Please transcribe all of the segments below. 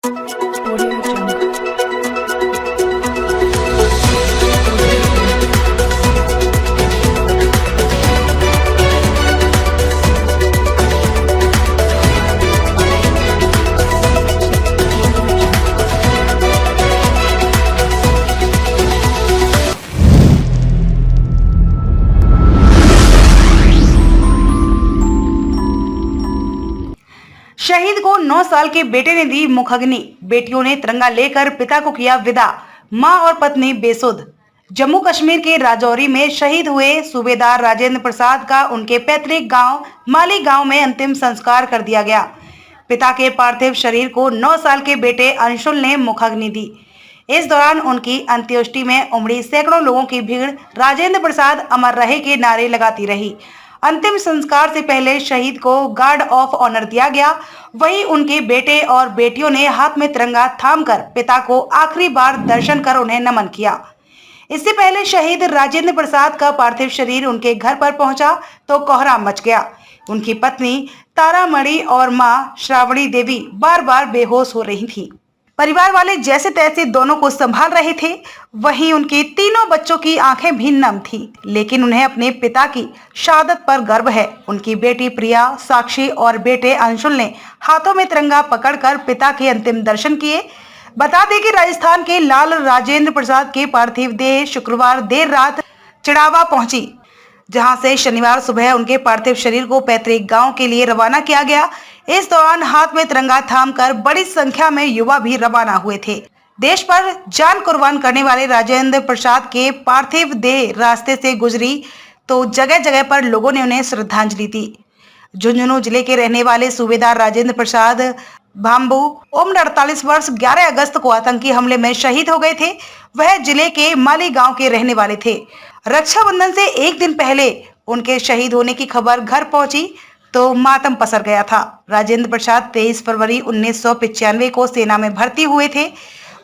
Audio Jungle. शहीद को 9 साल के बेटे ने दी मुखाग्नि। बेटियों ने तिरंगा लेकर पिता को किया विदा। मां और पत्नी बेसुध। जम्मू कश्मीर के राजौरी में शहीद हुए सूबेदार राजेंद्र प्रसाद का उनके पैतृक गांव माली गांव में अंतिम संस्कार कर दिया गया। पिता के पार्थिव शरीर को 9 साल के बेटे अंशुल ने मुखाग्नि दी। इस दौरान उनकी अंत्येष्टि में उमड़ी सैकड़ों लोगों की भीड़ राजेंद्र प्रसाद अमर रहे के नारे लगाती रही। अंतिम संस्कार से पहले शहीद को गार्ड ऑफ ऑनर दिया गया। वहीं उनके बेटे और बेटियों ने हाथ में तिरंगा थामकर पिता को आखिरी बार दर्शन कर उन्हें नमन किया। इससे पहले शहीद राजेंद्र प्रसाद का पार्थिव शरीर उनके घर पर पहुंचा तो कोहराम मच गया। उनकी पत्नी तारामणि और मां श्रावणी देवी बार बार बेहोश हो रही थी। परिवार वाले जैसे तैसे दोनों को संभाल रहे थे। वहीं उनके तीनों बच्चों की आंखें भी नम थी, लेकिन उन्हें अपने पिता की शहादत पर गर्व है। उनकी बेटी प्रिया, साक्षी और बेटे अंशुल ने हाथों में तिरंगा पकड़कर पिता के अंतिम दर्शन किए। बता दें कि राजस्थान के लाल राजेंद्र प्रसाद के पार्थिव देह शुक्रवार देर रात चिड़ावा पहुंची, जहां से शनिवार सुबह उनके पार्थिव शरीर को पैतृक गांव के लिए रवाना किया गया। इस दौरान हाथ में तिरंगा थामकर बड़ी संख्या में युवा भी रवाना हुए थे। देश पर जान कुर्बान करने वाले राजेंद्र प्रसाद के पार्थिव देह रास्ते से गुजरी तो जगह जगह पर लोगों ने उन्हें श्रद्धांजलि दी। झुंझुनू जिले के रहने वाले सूबेदार राजेंद्र प्रसाद भाम्बू उम्र 48 वर्ष 11 अगस्त को आतंकी हमले में शहीद हो गए थे। वह जिले के माली गांव के रहने वाले थे। रक्षाबंधन से एक दिन पहले उनके शहीद होने की खबर घर पहुंची तो मातम पसर गया था। राजेंद्र प्रसाद 23 फरवरी 1995 को सेना में भर्ती हुए थे।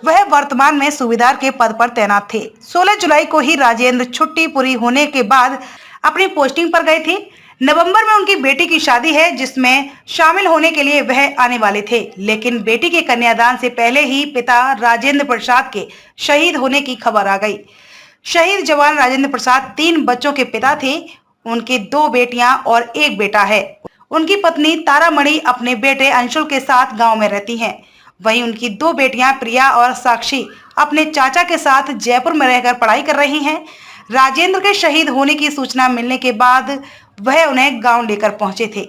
वह वर्तमान में सूबेदार के पद पर तैनात थे। 16 जुलाई को ही राजेंद्र छुट्टी पूरी होने के बाद अपनी पोस्टिंग पर गए थे। नवंबर में उनकी बेटी की शादी है, जिसमें शामिल होने के लिए वह आने वाले थे, लेकिन बेटी के कन्यादान से पहले ही पिता राजेंद्र प्रसाद के शहीद होने की खबर आ गई। शहीद जवान राजेंद्र प्रसाद 3 बच्चों के पिता थे। उनकी 2 बेटियां और 1 बेटा है। उनकी पत्नी तारामणि अपने बेटे अंशुल के साथ गांव में रहती हैं। वहीं उनकी 2 बेटियां प्रिया और साक्षी अपने चाचा के साथ जयपुर में रहकर पढ़ाई कर रही हैं। राजेंद्र के शहीद होने की सूचना मिलने के बाद वह उन्हें गांव लेकर पहुंचे थे।